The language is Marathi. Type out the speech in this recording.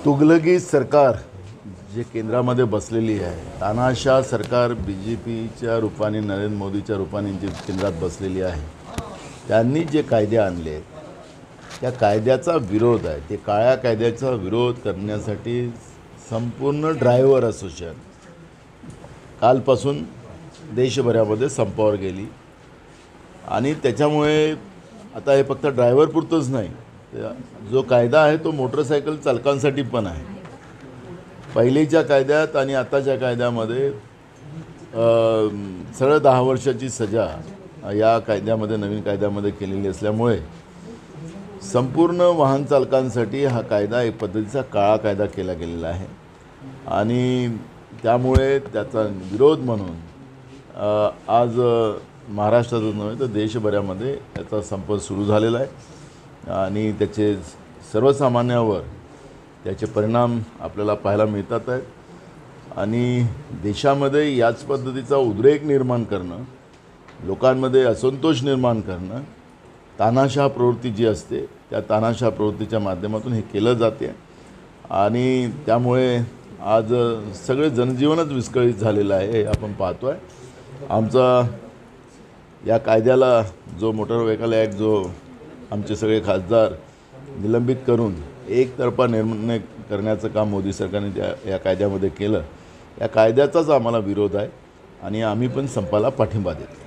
तुगलकी सरकार जे केंद्रामध्ये बसलेली आहे, तानाशाह सरकार BJPच्या रूपाने, नरेंद्र मोदीच्या रूपाने जे केंद्रात बसलेली आहे, त्यांनी जे कायदे आणले आहेत त्या कायद्याचा विरोध आहे. ते काळ्या कायद्याचा विरोध करण्यासाठी संपूर्ण ड्रायव्हर असोसिएशन कालपासून देशभरामध्ये संपावर गेली आणि त्याच्यामुळे आता हे फक्त ड्रायव्हर पुरतंच नाही, जो कायदा आहे तो मोटरसायकल चालकांसाठी पण आहे. पहिलेच्या कायद्यात आणि आताच्या कायद्यामध्ये सरळ 10 वर्षाची सजा या कायद्यामध्ये, नवीन कायद्यामध्ये केलेली असल्यामुळे संपूर्ण वाहन चालकांसाठी हा कायदा एक पद्धतीचा काळा कायदा केला गेलेला आहे आणि त्यामुळे त्याचा विरोध म्हणून आज महाराष्ट्रातच नव्हे तर देशभरामध्ये याचा संप सुरू झालेला आहे आणि त्याचे सर्वसामान्यावर त्याचे परिणाम आपल्याला पाहायला मिळतात आहेत आणि देशामध्ये याच पद्धतीचा उद्रेक निर्माण करणं, लोकांमध्ये असंतोष निर्माण करणं, तानाशाह प्रवृत्ती जी असते त्या तानाशाह प्रवृत्तीच्या माध्यमातून हे केलं जाते आणि त्यामुळे आज सगळे जनजीवनच विस्कळीत झालेलं आहे हे आपण पाहतो आहे. आमचा या कायद्याला जो मोटर व्हेकल ॲक्ट जो आमचे सगळे खासदार निलंबित करून एकतर्फा निर्णय करण्याचं काम मोदी सरकारने या कायद्यामध्ये केलं, या कायद्याचाच आम्हाला विरोध आहे आणि आम्ही पण संपाला पाठिंबा देतो.